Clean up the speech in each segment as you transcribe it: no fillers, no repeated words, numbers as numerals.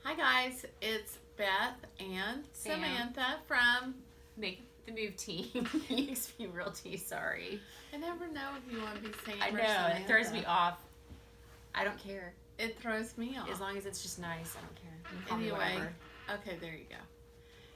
Hi guys, it's Beth and Sam. Samantha from Make the Move team. EXP Realty, sorry. I never know if you want to be Sam I or know, Samantha. it throws me off. I don't care. It throws me off. As long as it's just nice, I don't care. You can call me Anyway, whatever. okay, there you go.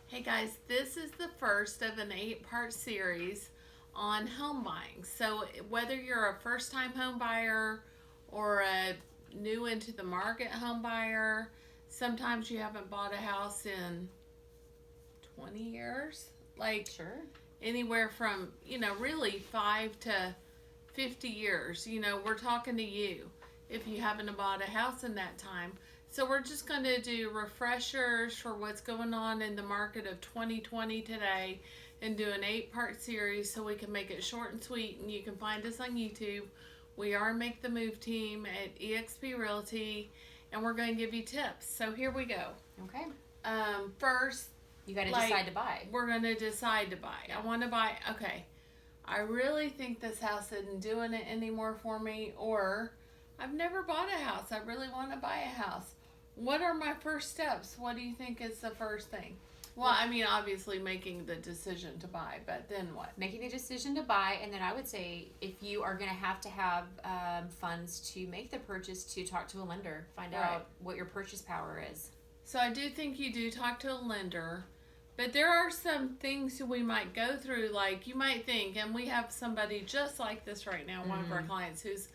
Hey guys, this is the first of an 8-part series on home buying. So whether you're a first-time home buyer or a new into the market home buyer, sometimes you haven't bought a house in 20 years, like Sure. anywhere from, really 5 to 50 years. We're talking to you if you haven't bought a house in that time. So we're just going to do refreshers for what's going on in the market of 2020 today and do an 8-part series so we can make it short and sweet, and you can find us on YouTube. We are Make the Move team at eXp Realty, and we're going to give you tips. So here we go. Okay. First, You got to decide to buy. we're going to decide to buy. Yeah. I want to buy, okay, I really think this house isn't doing it anymore for me, or I've never bought a house. I really want to buy a house. What are my first steps? What do you think is the first thing? Well, I mean, obviously making the decision to buy, but then what? Making the decision to buy, and then I would say if you are going to have funds to make the purchase, to talk to a lender, find Right. out what your purchase power is. So I do think you do talk to a lender, but there are some things that we might go through. Like you might think, and we have somebody just like this right now, one of our clients who's,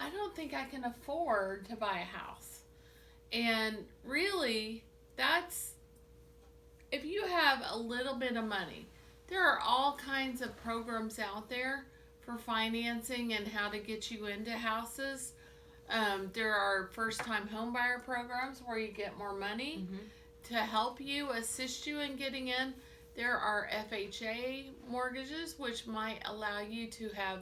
I don't think I can afford to buy a house. And really, that's, if you have a little bit of money, there are all kinds of programs out there for financing and how to get you into houses. There are first-time homebuyer programs where you get more money to help you, assist you in getting in. There are FHA mortgages, which might allow you to have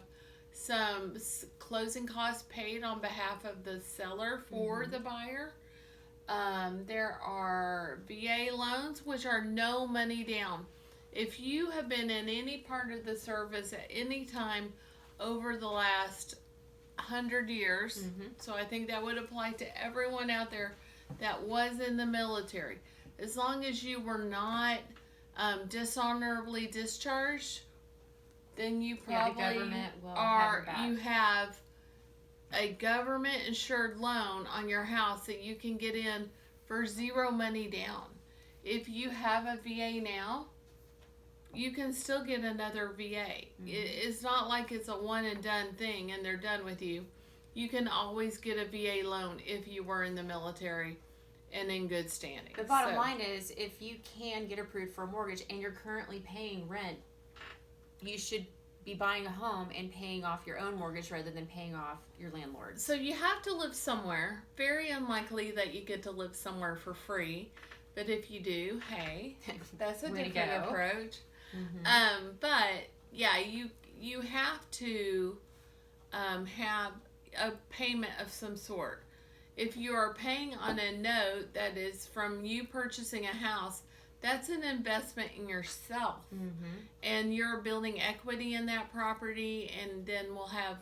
some closing costs paid on behalf of the seller for the buyer. There are VA loans, which are no money down. If you have been in any part of the service at any time over the last 100 years, so I think that would apply to everyone out there that was in the military. As long as you were not dishonorably discharged, then you probably the government will are. have your back. You have a government insured loan on your house that you can get in for zero money down. If you have a VA now, you can still get another VA. It's not like it's a one and done thing and they're done with you. You can always get a VA loan if you were in the military and in good standing. The bottom line is, if you can get approved for a mortgage and you're currently paying rent, you should be buying a home and paying off your own mortgage rather than paying off your landlord's. So you have to live somewhere. Very unlikely that you get to live somewhere for free. But if you do, hey, that's a Way to different go. approach. But yeah, you have to have a payment of some sort. If you are paying on a note that is from you purchasing a house, that's an investment in yourself. And you're building equity in that property, and then we'll have,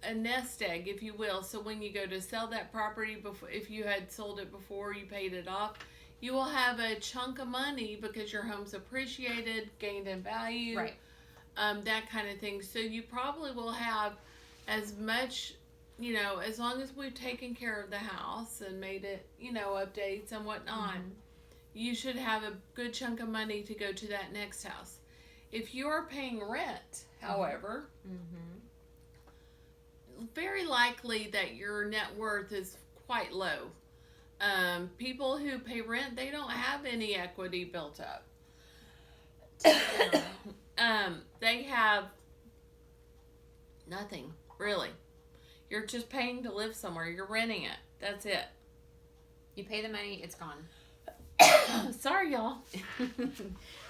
a nest egg, if you will. So when you go to sell that property, before, if you had sold it before you paid it off, you will have a chunk of money because your home's appreciated, gained in value, Right. That kind of thing. So you probably will have as much, as long as we've taken care of the house and made it, updates and whatnot, you should have a good chunk of money to go to that next house. If you're paying rent, however, very likely that your net worth is quite low. People who pay rent, they don't have any equity built up. They have nothing, really. You're just paying to live somewhere. You're renting it. That's it. You pay the money, it's gone. Sorry, y'all.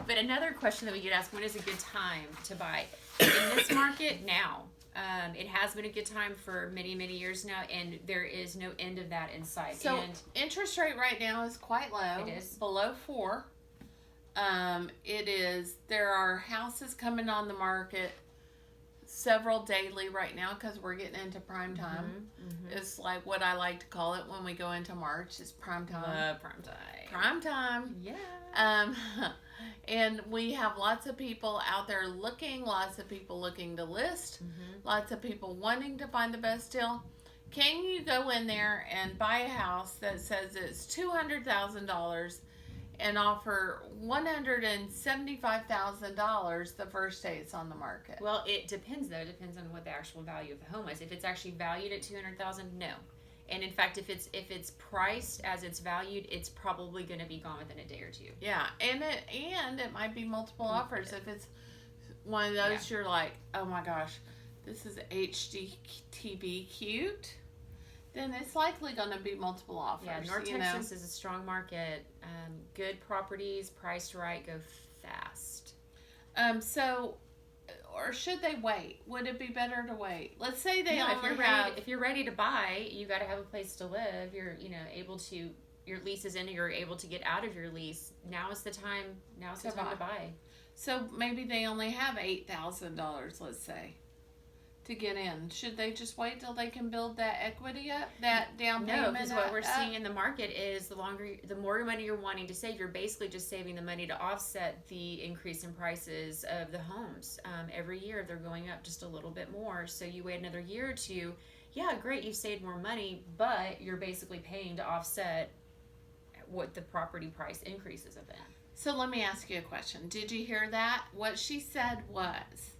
But another question that we get asked: when is a good time to buy? In this market, now. It has been a good time for many, many years now, and there is no end of that in sight. So and interest rate right now is quite low. It is. Below 4. It is. There are houses coming on the market several daily right now because we're getting into prime time. It's like what I like to call it when we go into March is prime time. Prime time. Prime time. Yeah. And we have lots of people out there looking, lots of people looking to list, lots of people wanting to find the best deal. Can you go in there and buy a house that says it's $200,000 and offer $175,000 the first day it's on the market? Well, it depends though. It depends on what the actual value of the home is. If it's actually valued at $200,000, no. And in fact, if it's priced as it's valued, it's probably going to be gone within a day or two. Yeah, and it might be multiple offers. If it's one of those, you're like, oh my gosh, this is HGTV cute, then it's likely going to be multiple offers. Yeah, North Texas is a strong market. Good properties, priced right, go fast. Or should they wait? Would it be better to wait? Let's say they if you're ready to buy, you got to have a place to live. You're able to, your lease is in, you're able to get out of your lease. Now is the time. Now is the time to buy. So maybe they only have $8,000, let's say, to get in. Should they just wait till they can build that equity up, that down payment? No, because what we're seeing in the market is the more money you're wanting to save, you're basically just saving the money to offset the increase in prices of the homes. Every year they're going up just a little bit more. So you wait another year or two, yeah, great, you've saved more money, but you're basically paying to offset what the property price increases have been. So let me ask you a question. Did you hear that? What she said was,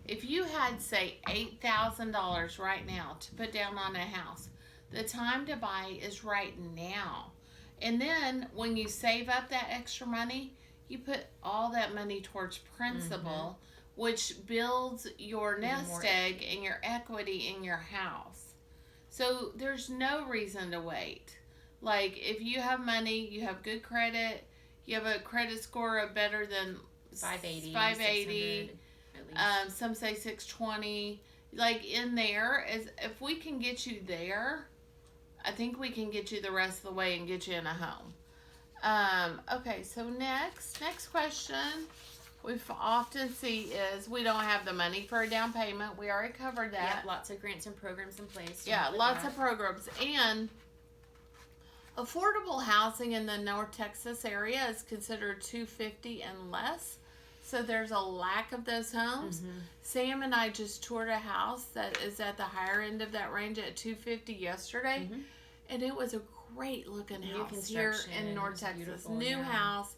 if you had, say, $8,000 right now to put down on a house, the time to buy is right now. And then when you save up that extra money, you put all that money towards principal, which builds your nest egg and your equity in your house. So there's no reason to wait. Like, if you have money, you have good credit, you have a credit score of better than 580. Some say 620. Like, in there, if we can get you there, I think we can get you the rest of the way and get you in a home. Okay, so next question we often see is we don't have the money for a down payment. We already covered that. Yeah, lots of grants and programs in place. Yeah, lots of programs. And affordable housing in the North Texas area is considered $250 and less. So there's a lack of those homes. Sam and I just toured a house that is at the higher end of that range at $250 yesterday. And it was a great looking house here in North Texas. New house.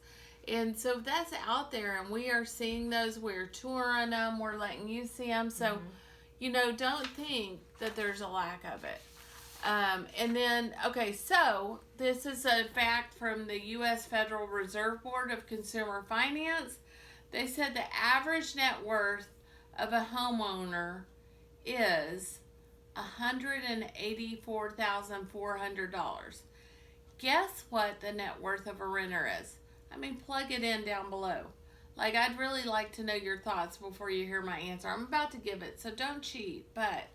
And so that's out there, and we are seeing those. We're touring them. We're letting you see them. So, don't think that there's a lack of it. And then, okay, so this is a fact from the U.S. Federal Reserve Board of Consumer Finance. They said the average net worth of a homeowner is $184,400. Guess what the net worth of a renter is? I mean, plug it in down below. Like, I'd really like to know your thoughts before you hear my answer. I'm about to give it, so don't cheat. But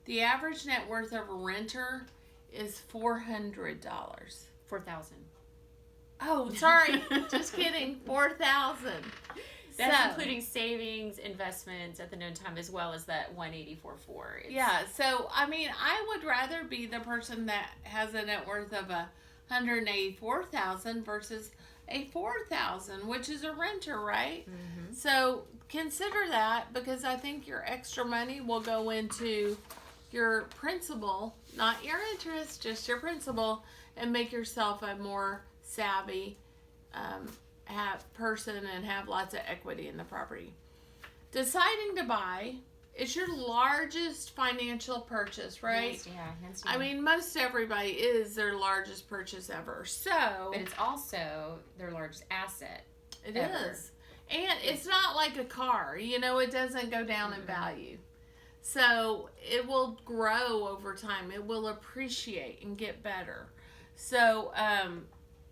the average net worth of a renter is $400. $4,000. Oh, sorry. Just kidding. $4,000. That's including savings, investments at the known time, as well as that $184,400. Yeah. So, I mean, I would rather be the person that has a net worth of $184,000 versus a $4,000, which is a renter, right? So consider that, because I think your extra money will go into your principal, not your interest, just your principal, and make yourself a more savvy person and have lots of equity in the property. Deciding to buy is your largest financial purchase, right? Hands down. I mean, most everybody is their largest purchase ever. So, but it's also their largest asset. It is. And it's not like a car. It doesn't go down in value. So it will grow over time. It will appreciate and get better. So,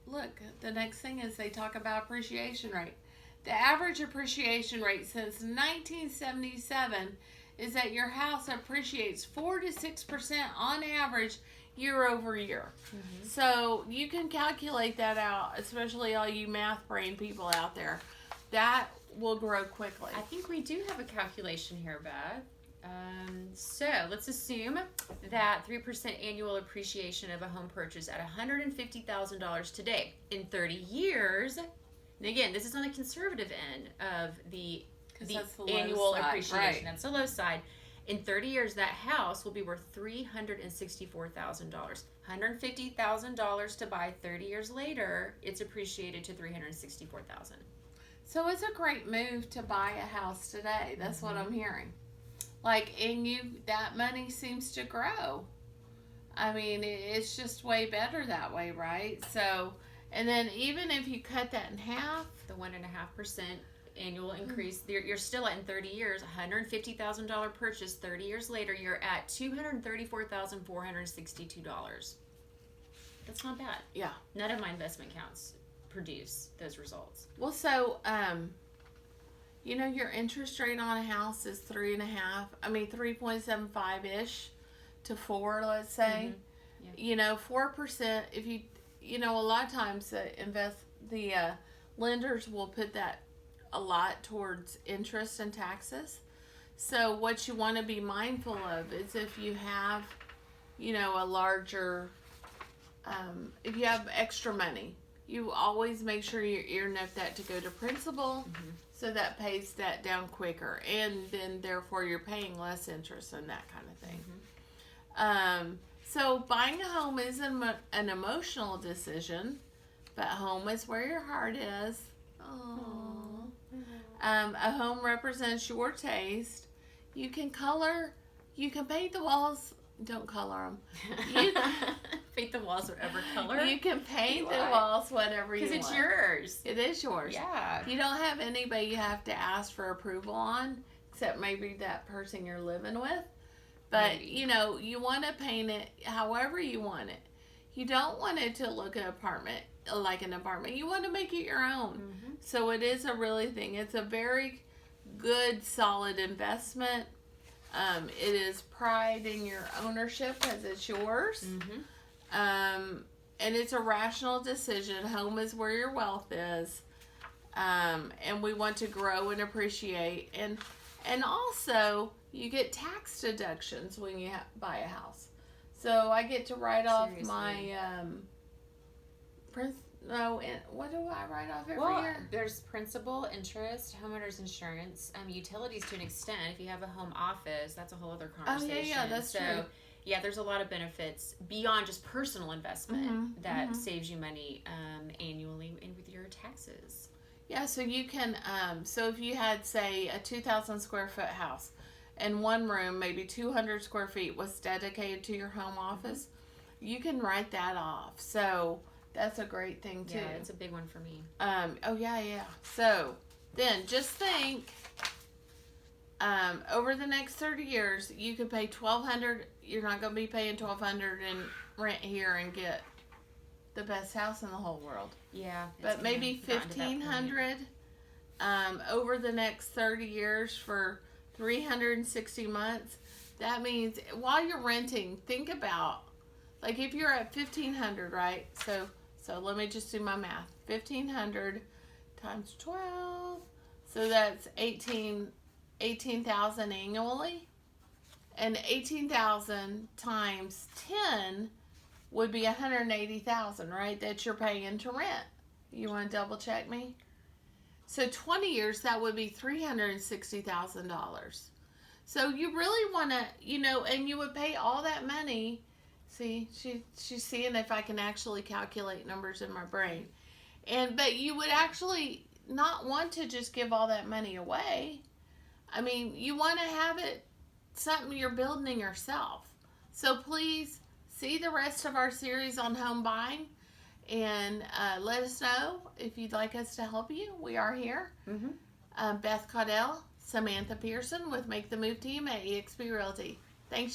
look, the next thing is they talk about appreciation rate. The average appreciation rate since 1977 is that your house appreciates 4 to 6% on average year over year. So you can calculate that out, especially all you math brain people out there. That will grow quickly. I think we do have a calculation here, Beth. So let's assume that 3% annual appreciation of a home purchase at $150,000 today. In 30 years, and again, this is on the conservative end of the that's the low annual side, appreciation. right. That's the low side. In 30 years, that house will be worth $364,000. $150,000 to buy. 30 years later, it's appreciated to $364,000. So it's a great move to buy a house today. That's what I'm hearing. Like, and that money seems to grow. I mean, it's just way better that way, right? So, and then even if you cut that in half, the 1.5% annual increase, you're still at, in 30 years, $150,000 purchase. 30 years later, you're at $234,462. That's not bad. Yeah. None of my investment accounts produce those results. Well, so, your interest rate on a house is 3.75-ish to 4, let's say. Yeah. 4%, if you, a lot of times the lenders will put that a lot towards interest and taxes. So what you want to be mindful of is if you have, a larger, if you have extra money, you always make sure you ear note that to go to principal, so that pays that down quicker, and then therefore you're paying less interest and that kind of thing. So buying a home is an emotional decision, but home is where your heart is. A home represents your taste. You can paint the walls. Don't color them. Paint the walls whatever color. You can paint the walls whatever you want. Because it's yours. It is yours. Yeah. You don't have anybody you have to ask for approval on, except maybe that person you're living with. But, you want to paint it however you want it. You don't want it to look like an apartment. You want to make it your own. So it is a really thing. It's a very good, solid investment. It is pride in your ownership because it's yours. And it's a rational decision. Home is where your wealth is. And we want to grow and appreciate. And also, you get tax deductions when you buy a house. So I get to write off my what do I write off every year? There's principal, interest, homeowner's insurance, utilities to an extent. If you have a home office, that's a whole other conversation. Yeah, that's true. Yeah, there's a lot of benefits beyond just personal investment that saves you money annually and with your taxes. Yeah, so you can, so if you had, say, a 2,000 square foot house and one room, maybe 200 square feet was dedicated to your home office, you can write that off. So that's a great thing, too. Yeah, it's a big one for me. Yeah. So then just think, over the next 30 years, you could pay $1,200. You're not going to be paying $1,200 in rent here and get the best house in the whole world. Yeah. But maybe $1,500 over the next 30 years for 360 months. That means while you're renting, think about, like, if you're at $1,500, right? So let me just do my math. 1,500 times 12. So that's 18,000 annually. And 18,000 times 10 would be 180,000, right? That you're paying to rent. You want to double check me? So 20 years, that would be $360,000. So you really want to, and you would pay all that money. See, she's seeing if I can actually calculate numbers in my brain. But you would actually not want to just give all that money away. I mean, you want to have it something you're building yourself. So please see the rest of our series on home buying and let us know if you'd like us to help you. We are here. Beth Caudell, Samantha Pearson with Make the Move team at eXp Realty. Thanks, you